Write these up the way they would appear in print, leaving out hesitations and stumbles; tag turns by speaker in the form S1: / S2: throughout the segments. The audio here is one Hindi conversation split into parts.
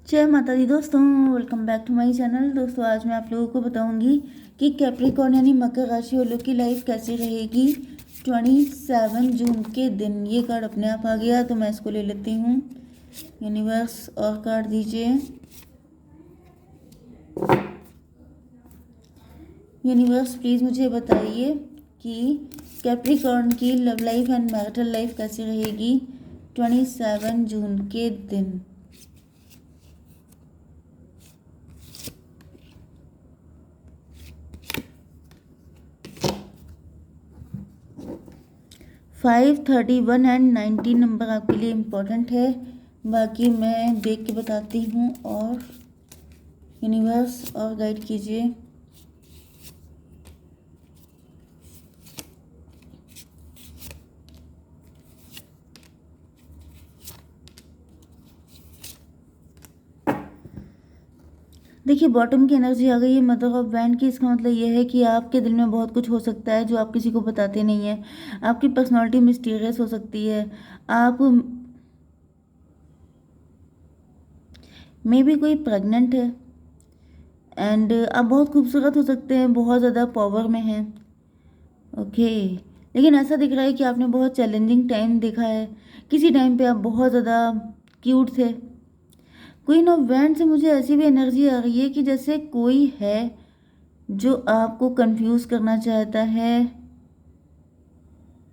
S1: जय माता दी दोस्तों, welcome back to my channel. दोस्तों आज मैं आप लोगों को बताऊंगी कि कैप्रिकॉर्न यानी मकर राशि वालों की लाइफ कैसी रहेगी 27 जून के दिन। ये कार्ड अपने आप आ गया तो मैं इसको ले लेती हूँ। यूनिवर्स और कार्ड दीजिए। यूनिवर्स प्लीज़ मुझे बताइए कि कैप्रिकॉर्न की love life and marital life कैसी रहेगी 27 जून के दिन। फाइव 31 एंड 19 नंबर आपके लिए इम्पोर्टेंट है। बाकी मैं देख के बताती हूँ और यूनिवर्स और गाइड कीजिए। देखिए बॉटम की एनर्जी आ गई है मदर ऑफ वैंड की। इसका मतलब ये है कि आपके दिल में बहुत कुछ हो सकता है जो आप किसी को बताते नहीं हैं। आपकी पर्सनालिटी मिस्टीरियस हो सकती है। आप मे बी कोई प्रेग्नेंट है एंड आप बहुत खूबसूरत हो सकते हैं, बहुत ज़्यादा पावर में हैं। ओके, लेकिन ऐसा दिख रहा है कि आपने बहुत चैलेंजिंग टाइम देखा है। किसी टाइम पे आप बहुत ज़्यादा क्यूट थे। क्वीन ऑफ वैंड से मुझे ऐसी भी एनर्जी आ रही है कि जैसे कोई है जो आपको कंफ्यूज करना चाहता है।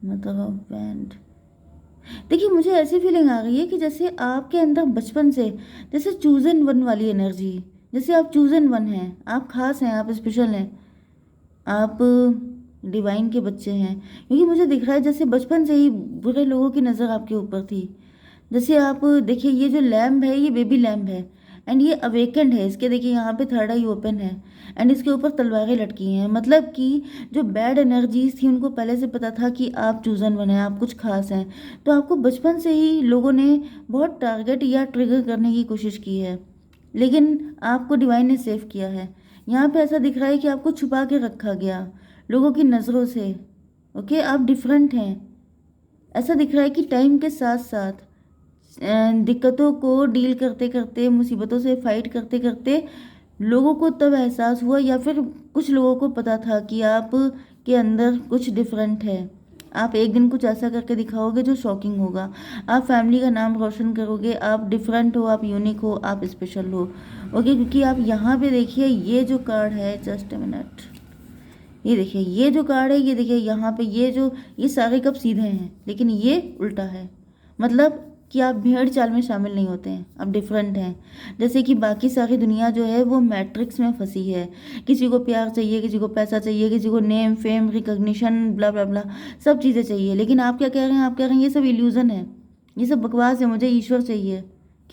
S1: मदर ऑफ वैंड, देखिए मुझे ऐसी फीलिंग आ रही है कि जैसे आपके अंदर बचपन से जैसे चूजन वन वाली एनर्जी, जैसे आप चूजन वन हैं, आप खास हैं, आप स्पेशल हैं, आप डिवाइन के बच्चे हैं। क्योंकि मुझे दिख रहा है जैसे बचपन से ही बुरे लोगों की नज़र आपके ऊपर थी। जैसे आप देखिए ये जो लैम्प है ये बेबी लैम्प है एंड ये अवेकेंड है। इसके देखिए यहाँ पे थर्ड आई ओपन है एंड इसके ऊपर तलवारें लटकी हैं। मतलब कि जो बैड एनर्जीज थी उनको पहले से पता था कि आप चूजन बने, आप कुछ खास हैं। तो आपको बचपन से ही लोगों ने बहुत टारगेट या ट्रिगर करने की कोशिश की है, लेकिन आपको डिवाइन ने सेव किया है। यहाँ पे ऐसा दिख रहा है कि आपको छुपा के रखा गया लोगों की नज़रों से। ओके, आप डिफरेंट हैं। ऐसा दिख रहा है कि टाइम के साथ साथ दिक्कतों को डील करते करते, मुसीबतों से फाइट करते करते लोगों को तब एहसास हुआ या फिर कुछ लोगों को पता था कि आप के अंदर कुछ डिफरेंट है। आप एक दिन कुछ ऐसा करके दिखाओगे जो शॉकिंग होगा। आप फैमिली का नाम रोशन करोगे। आप डिफरेंट हो, आप यूनिक हो, आप स्पेशल हो। ओके, क्योंकि आप यहाँ पे देखिए ये जो कार्ड है, जस्ट अ मिनट, ये देखिए ये जो कार्ड है, ये देखिए यहाँ पे ये सारे कप सीधे हैं लेकिन ये उल्टा है। मतलब कि आप भेड़ चाल में शामिल नहीं होते हैं, आप डिफरेंट हैं। जैसे कि बाकी सारी दुनिया जो है वो मैट्रिक्स में फंसी है। किसी को प्यार चाहिए, किसी को पैसा चाहिए, किसी को नेम फेम रिकॉग्निशन ब्ला ब्ला ब्ला, सब चीज़ें चाहिए। लेकिन आप क्या कह रहे हैं? आप कह रहे हैं ये सब इल्यूजन है, ये सब बकवास है, मुझे ईश्वर चाहिए।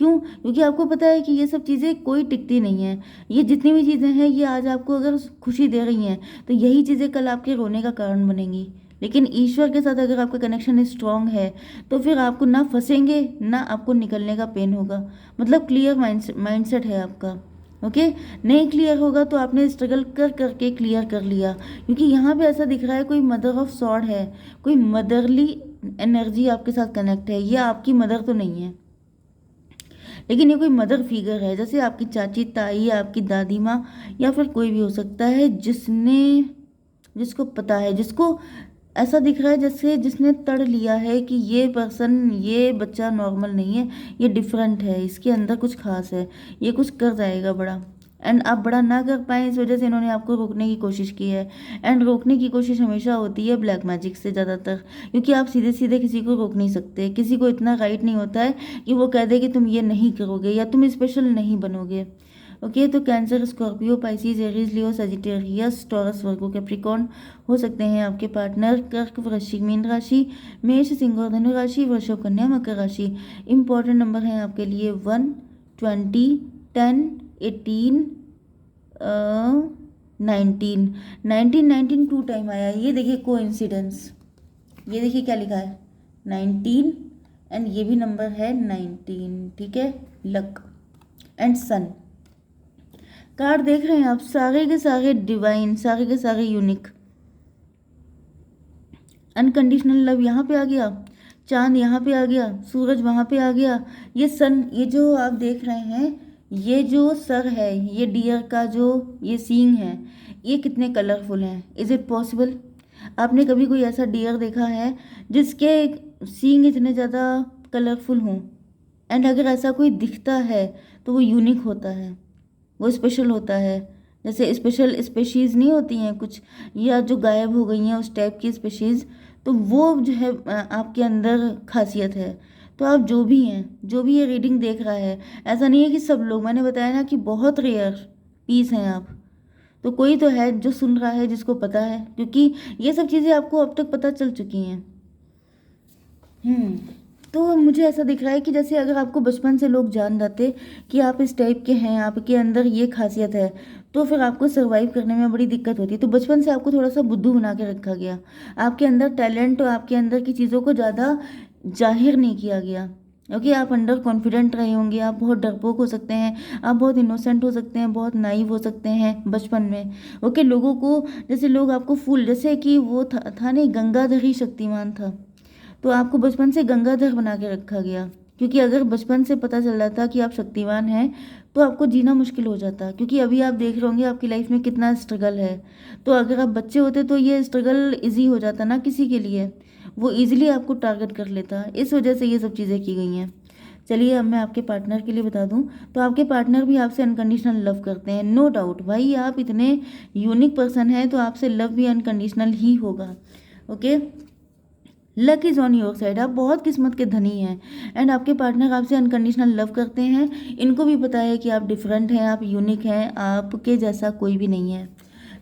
S1: क्यों? क्योंकि आपको पता है कि ये सब चीज़ें कोई टिकती नहीं है। ये जितनी भी चीज़ें हैं ये आज आपको अगर खुशी दे रही हैं तो यही चीज़ें कल आपके रोने का कारण बनेंगी। लेकिन ईश्वर के साथ अगर आपका कनेक्शन स्ट्रांग है तो फिर आपको ना फंसेंगे ना आपको निकलने का पेन होगा। मतलब क्लियर माइंडसेट है आपका। ओके, नहीं क्लियर होगा तो आपने स्ट्रगल कर करके क्लियर कर लिया। क्योंकि यहाँ पे ऐसा दिख रहा है कोई मदर ऑफ सॉर्ड है, कोई मदरली एनर्जी आपके साथ कनेक्ट है। ये आपकी मदर तो नहीं है लेकिन ये कोई मदर फिगर है, जैसे आपकी चाची, ताई, आपकी दादी माँ या फिर कोई भी हो सकता है जिसको पता है, जिसको ऐसा दिख रहा है जैसे जिसने तड़ लिया है कि ये पर्सन, ये बच्चा नॉर्मल नहीं है, ये डिफरेंट है, इसके अंदर कुछ खास है, ये कुछ कर जाएगा बड़ा। एंड आप बड़ा ना कर पाए इस वजह से इन्होंने आपको रोकने की कोशिश की है। एंड रोकने की कोशिश हमेशा होती है ब्लैक मैजिक से ज़्यादातर, क्योंकि आप सीधे सीधे किसी को रोक नहीं सकते। किसी को इतना राइट नहीं होता है कि वो कह दे कि तुम ये नहीं करोगे या तुम स्पेशल नहीं बनोगे। ओके, तो कैंसर, स्कॉर्पियो, पाइसिस, एरीज, लियो, सजिटेरियस, टॉरस, वर्गो, कैप्रिकॉर्न हो सकते हैं आपके पार्टनर। कर्क, वृश्चिक, मीन राशि, मेष, सिंह और धनु राशि, वृषभ, कन्या, मकर राशि। इंपॉर्टेंट नंबर हैं आपके लिए 1, 20, 10, 18, 19। 19 टू टाइम आया। ये देखिए कोइंसिडेंस, ये देखिए क्या लिखा है 19 एंड ये भी नंबर है 19। ठीक है, लक एंड सन। कार्ड देख रहे हैं आप, सारे के सारे डिवाइन, सारे के सारे यूनिक। अनकंडीशनल लव यहाँ पे आ गया, चांद यहाँ पे आ गया, सूरज वहाँ पे आ गया, ये सन, ये जो आप देख रहे हैं ये जो सर है, ये डियर का जो ये सींग है, ये कितने कलरफुल हैं। Is it possible? आपने कभी कोई ऐसा डियर देखा है जिसके सींग इतने ज़्यादा कलरफुल हों? एंड अगर ऐसा कोई दिखता है तो वो यूनिक होता है, वो स्पेशल होता है। जैसे स्पेशल स्पेशीज़ नहीं होती हैं कुछ, या जो गायब हो गई हैं उस टाइप की स्पेशीज़, तो वो जो है आपके अंदर खासियत है। तो आप जो भी हैं, जो भी ये रीडिंग देख रहा है, ऐसा नहीं है कि सब लोग, मैंने बताया ना कि बहुत रेयर पीस हैं आप, तो कोई तो है जो सुन रहा है जिसको पता है, क्योंकि ये सब चीज़ें आपको अब तक पता चल चुकी हैं। हम्म। तो मुझे ऐसा दिख रहा है कि जैसे अगर आपको बचपन से लोग जान जाते कि आप इस टाइप के हैं, आपके अंदर ये खासियत है, तो फिर आपको सरवाइव करने में बड़ी दिक्कत होती है। तो बचपन से आपको थोड़ा सा बुद्धू बना के रखा गया, आपके अंदर टैलेंट और आपके अंदर की चीज़ों को ज़्यादा जाहिर नहीं किया गया, क्योंकि आप अंडर कॉन्फिडेंट रहे होंगे, आप बहुत डरपोक हो सकते हैं, आप बहुत इनोसेंट हो सकते हैं, बहुत नाइव हो सकते हैं बचपन में। ओके, लोगों को, जैसे लोग आपको फूल, जैसे कि वो था नहीं, गंगाधर ही शक्तिमान था, तो आपको बचपन से गंगाधर बना के रखा गया, क्योंकि अगर बचपन से पता चल जाता कि आप शक्तिवान हैं तो आपको जीना मुश्किल हो जाता, क्योंकि अभी आप देख रहे होंगे आपकी लाइफ में कितना स्ट्रगल है। तो अगर आप बच्चे होते तो ये स्ट्रगल इजी हो जाता ना किसी के लिए, वो इजीली आपको टारगेट कर लेता, इस वजह से ये सब चीज़ें की गई हैं। चलिए अब मैं आपके पार्टनर के लिए बता दूं, तो आपके पार्टनर भी आपसे अनकंडीशनल लव करते हैं, नो डाउट। भाई आप इतने यूनिक पर्सन हैं तो आपसे लव भी अनकंडीशनल ही होगा। Okay, luck is on your side, आप बहुत किस्मत के धनी हैं, एंड आपके पार्टनर आपसे अनकंडीशनल लव करते हैं। इनको भी पता है कि आप डिफरेंट हैं, आप यूनिक हैं, आपके जैसा कोई भी नहीं है।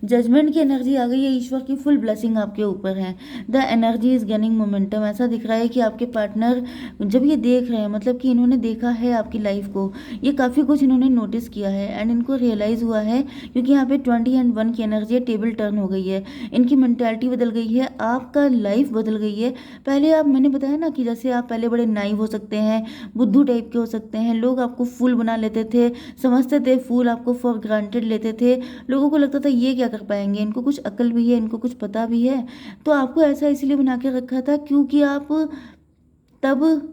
S1: जजमेंट की एनर्जी आ गई है, ईश्वर की फुल ब्लेसिंग आपके ऊपर है। The energy is gaining momentum. ऐसा दिख रहा है कि आपके पार्टनर जब ये देख रहे हैं, मतलब कि इन्होंने देखा है आपकी लाइफ को, ये काफ़ी कुछ इन्होंने नोटिस किया है एंड इनको रियलाइज़ हुआ है, क्योंकि यहाँ पे 20 एंड 1 की एनर्जी है, टेबल टर्न हो गई है, इनकी मेंटालिटी बदल गई है, आपका लाइफ बदल गई है। पहले आप, मैंने बताया ना कि जैसे आप पहले बड़े नाइव हो सकते हैं, बुद्धू टाइप के हो सकते हैं, लोग आपको फूल बना लेते थे, समझते थे फूल, आपको फॉर ग्रांटेड लेते थे, लोगों को लगता था ये क्या कर पाएंगे, इनको कुछ अकल भी है, इनको कुछ पता भी है। तो आपको ऐसा इसलिए बना के रखा था क्योंकि आप तब,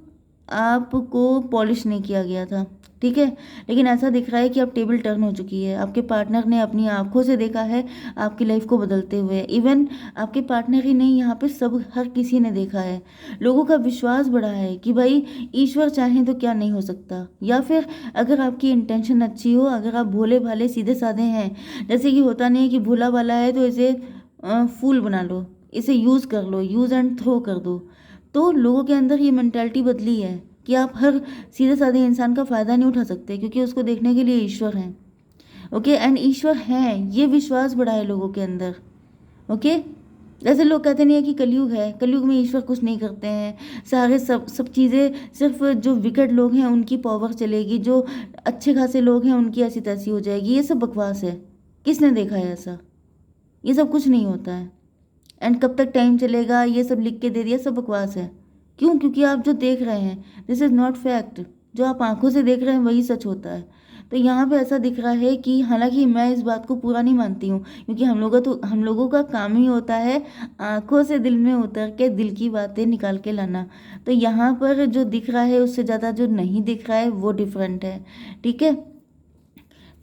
S1: आपको पॉलिश नहीं किया गया था, ठीक है। लेकिन ऐसा दिख रहा है कि अब टेबल टर्न हो चुकी है, आपके पार्टनर ने अपनी आंखों से देखा है आपकी लाइफ को बदलते हुए। इवन आपके पार्टनर ही नहीं, यहाँ पे सब, हर किसी ने देखा है, लोगों का विश्वास बढ़ा है कि भाई ईश्वर चाहे तो क्या नहीं हो सकता। या फिर अगर आपकी इंटेंशन अच्छी हो, अगर आप भोले भाले सीधे साधे हैं, जैसे कि होता नहीं है कि भोला वाला है तो इसे फूल बना लो, इसे यूज़ कर लो, यूज़ एंड थ्रो कर दो, तो लोगों के अंदर ये मेंटालिटी बदली है कि आप हर सीधे साधे इंसान का फ़ायदा नहीं उठा सकते, क्योंकि उसको देखने के लिए ईश्वर हैं। ओके, एंड ईश्वर हैं, ये विश्वास बढ़ा है लोगों के अंदर। ओके, जैसे लोग कहते नहीं है कि कलयुग है, कलयुग में ईश्वर कुछ नहीं करते हैं, सारे सब सब चीज़ें सिर्फ जो विकेट लोग हैं उनकी पावर चलेगी, जो अच्छे खासे लोग हैं उनकी ऐसी तैसी हो जाएगी। ये सब बकवास है, किसने देखा है ऐसा? ये सब कुछ नहीं होता है। एंड कब तक टाइम चलेगा, ये सब लिख के दे दिया, सब बकवास है। क्यों? क्योंकि आप जो देख रहे हैं दिस इज़ नॉट फैक्ट, जो आप आंखों से देख रहे हैं वही सच होता है। तो यहाँ पे ऐसा दिख रहा है कि, हालांकि मैं इस बात को पूरा नहीं मानती हूँ, क्योंकि हम लोगों का काम ही होता है आंखों से दिल में उतर के दिल की बातें निकाल के लाना। तो यहाँ पर जो दिख रहा है उससे ज़्यादा जो नहीं दिख रहा है वो डिफरेंट है, ठीक है।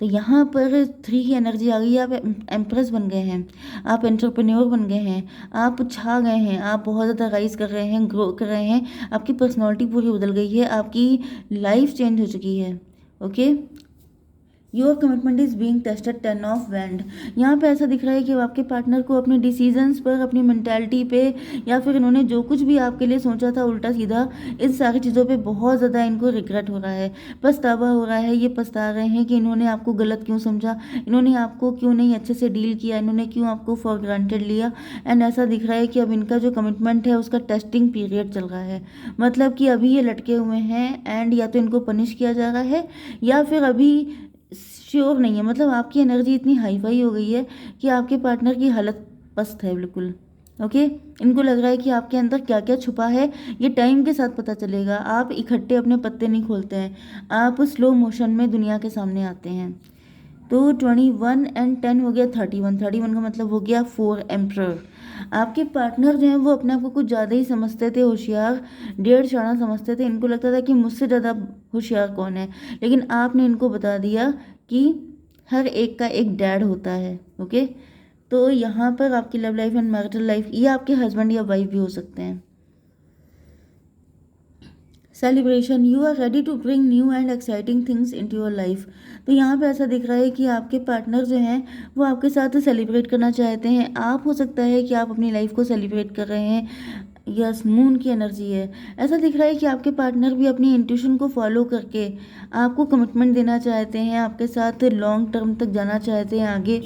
S1: तो यहाँ पर 3 की एनर्जी आ गई है, आप एम्प्रेस बन गए हैं, आप एंटरप्रेन्योर बन गए हैं, आप छा गए हैं, आप बहुत ज़्यादा राइज कर रहे हैं, ग्रो कर रहे हैं, आपकी पर्सनैलिटी पूरी बदल गई है, आपकी लाइफ चेंज हो चुकी है। Okay, your commitment is being tested, 10 of wand. यहाँ पे ऐसा दिख रहा है कि आपके पार्टनर को अपने डिसीजंस पर, अपनी मेंटालिटी पे, या फिर इन्होंने जो कुछ भी आपके लिए सोचा था उल्टा सीधा, इन सारी चीज़ों पे बहुत ज़्यादा इनको रिग्रेट हो रहा है, पछतावा हो रहा है। ये पछता रहे हैं कि इन्होंने आपको गलत क्यों समझा, इन्होंने आपको क्यों नहीं अच्छे से डील किया, इन्होंने क्यों आपको फॉर ग्रांटेड लिया। एंड ऐसा दिख रहा है कि अब इनका जो कमिटमेंट है उसका टेस्टिंग पीरियड चल रहा है, मतलब कि अभी ये लटके हुए हैं, एंड या तो इनको पनिश किया जा रहा है या फिर अभी श्योर नहीं है। मतलब आपकी एनर्जी इतनी हाई फाई हो गई है कि आपके पार्टनर की हालत पस्त है बिल्कुल। ओके, इनको लग रहा है कि आपके अंदर क्या क्या छुपा है ये टाइम के साथ पता चलेगा। आप इकट्ठे अपने पत्ते नहीं खोलते हैं, आप स्लो मोशन में दुनिया के सामने आते हैं। तो 21 एंड 10 हो गया 31, 31 का मतलब हो गया 4 एम्प्रर। आपके पार्टनर जो हैं वो अपने आप को कुछ ज़्यादा ही समझते थे होशियार, डेढ़ शाना समझते थे। इनको लगता था कि मुझसे ज़्यादा होशियार कौन है, लेकिन आपने इनको बता दिया कि हर एक का एक डैड होता है। ओके, तो यहाँ पर आपकी love life and marital life, ये आपके हस्बैंड या वाइफ भी हो सकते हैं। Celebration, you are ready to bring new and exciting things into your life. तो यहाँ पे ऐसा दिख रहा है कि आपके पार्टनर जो हैं वो आपके साथ सेलिब्रेट करना चाहते हैं। आप, हो सकता है कि आप अपनी लाइफ को सेलिब्रेट कर रहे हैं। यस, मून की एनर्जी है। ऐसा दिख रहा है कि आपके पार्टनर भी अपनी इंट्यूशन को फॉलो करके आपको कमिटमेंट देना चाहते हैं, आपके साथ लॉन्ग टर्म तक जाना चाहते हैं आगे।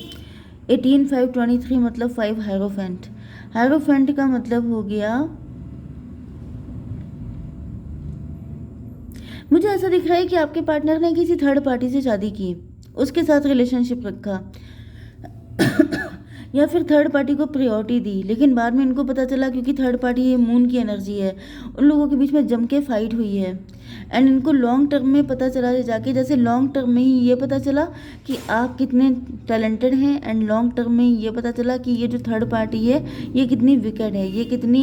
S1: 18/5/23 मतलब 5 हायरोफेंट। हायरोफेंट का मतलब हो गया, मुझे ऐसा दिख रहा है कि आपके पार्टनर ने किसी थर्ड पार्टी से शादी की, उसके साथ रिलेशनशिप रखा या फिर थर्ड पार्टी को प्रायोरिटी दी, लेकिन बाद में इनको पता चला, क्योंकि थर्ड पार्टी ये मून की एनर्जी है, उन लोगों के बीच में जम के फाइट हुई है। एंड इनको लॉन्ग टर्म में पता चला जाके, जैसे लॉन्ग टर्म में ही ये पता चला कि आप कितने टैलेंटेड हैं, एंड लॉन्ग टर्म में ही ये पता चला कि ये जो थर्ड पार्टी है ये कितनी विकेट है, ये कितनी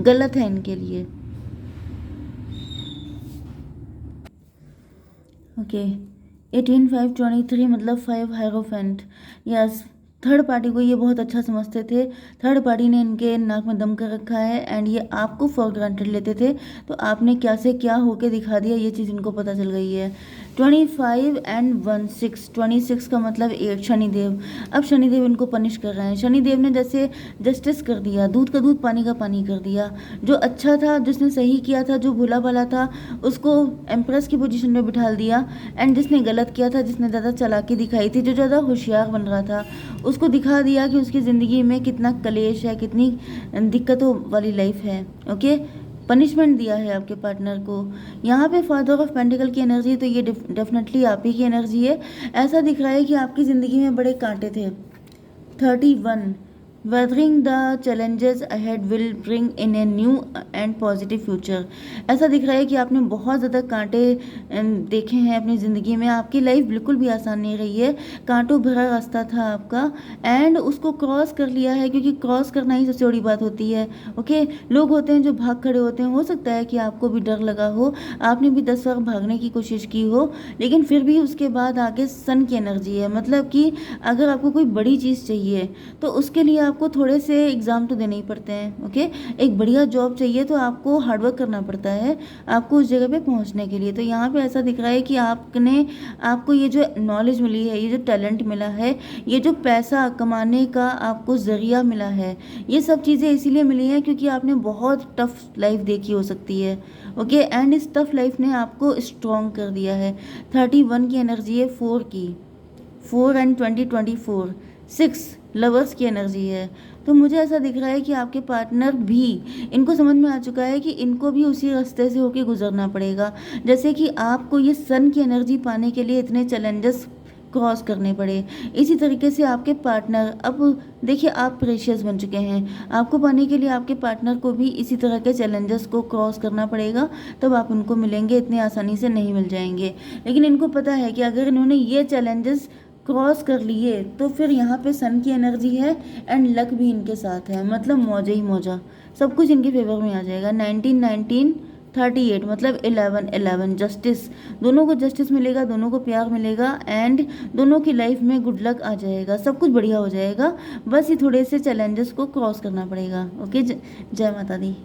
S1: गलत है इनके लिए। ओके, 18/5/23 मतलब 5 हायरोफेंट। यस, थर्ड पार्टी को ये बहुत अच्छा समझते थे। थर्ड पार्टी ने इनके नाक में दम कर रखा है, एंड ये आपको फॉर ग्रांटेड लेते थे। तो आपने क्या से क्या होके दिखा दिया, ये चीज़ इनको पता चल गई है। 25 एंड 16, 26 का मतलब 8, शनिदेव। अब शनिदेव इनको पनिश कर रहे हैं। शनिदेव ने जैसे जस्टिस कर दिया, दूध का दूध पानी का पानी कर दिया। जो अच्छा था, जिसने सही किया था, जो भोला भाला था, उसको एम्प्रेस की पोजीशन में बिठा दिया। एंड जिसने गलत किया था, जिसने ज़्यादा चालाकी दिखाई थी, जो ज़्यादा होशियार बन रहा था, उसको दिखा दिया कि उसकी ज़िंदगी में कितना कलेश है, कितनी दिक्कतों वाली लाइफ है। ओके, पनिशमेंट दिया है आपके पार्टनर को। यहाँ पे फादर ऑफ पेंटिकल की एनर्जी है, तो ये डेफिनेटली आप ही की एनर्जी है। ऐसा दिख रहा है कि आपकी ज़िंदगी में बड़े कांटे थे। 31, weathering the challenges ahead will bring in a new and positive future. ऐसा दिख रहा है कि आपने बहुत ज़्यादा कांटे देखे हैं अपनी ज़िंदगी में। आपकी लाइफ बिल्कुल भी आसान नहीं रही है, कांटों भरा रास्ता था आपका, एंड उसको क्रॉस कर लिया है, क्योंकि क्रॉस करना ही सबसे बड़ी बात होती है। ओके, लोग होते हैं जो भाग खड़े होते हैं। हो सकता है कि आपको भी डर लगा हो, आपने भी 10 बार भागने की कोशिश की हो, लेकिन फिर भी उसके बाद आगे सन की एनर्जी है। मतलब कि अगर आपको कोई बड़ी चीज़ चाहिए तो उसके लिए आपको थोड़े से एग्ज़ाम तो देने ही पड़ते हैं। ओके, एक बढ़िया जॉब चाहिए तो आपको हार्डवर्क करना पड़ता है आपको उस जगह पे पहुंचने के लिए। तो यहाँ पे ऐसा दिख रहा है कि आपको ये जो नॉलेज मिली है, ये जो टैलेंट मिला है, ये जो पैसा कमाने का आपको ज़रिया मिला है, ये सब चीज़ें इसीलिए मिली हैं क्योंकि आपने बहुत टफ लाइफ देखी हो सकती है। ओके, एंड इस टफ लाइफ ने आपको स्ट्रॉन्ग कर दिया है। 31 की एनर्जी है 4 की, 4 एंड 20/24, 6 लवर्स की एनर्जी है। तो मुझे ऐसा दिख रहा है कि आपके पार्टनर भी, इनको समझ में आ चुका है कि इनको भी उसी रास्ते से होके गुजरना पड़ेगा। जैसे कि आपको ये सन की एनर्जी पाने के लिए इतने चैलेंजेस क्रॉस करने पड़े, इसी तरीके से आपके पार्टनर, अब देखिए आप प्रेशियस बन चुके हैं, आपको पाने के लिए आपके पार्टनर को भी इसी तरह के चैलेंजेस को क्रॉस करना पड़ेगा, तब आप उनको मिलेंगे। इतनी आसानी से नहीं मिल जाएंगे। लेकिन इनको पता है कि अगर इन्होंने ये चैलेंजेस क्रॉस कर लिए तो फिर यहाँ पे सन की एनर्जी है, एंड लक भी इनके साथ है, मतलब मौजा ही मौजा, सब कुछ इनके फेवर में आ जाएगा। 19/19 38 मतलब 11/11, जस्टिस। दोनों को जस्टिस मिलेगा, दोनों को प्यार मिलेगा, एंड दोनों की लाइफ में गुड लक आ जाएगा, सब कुछ बढ़िया हो जाएगा। बस ये थोड़े से चैलेंजेस को क्रॉस करना पड़ेगा। ओके, जय माता दी।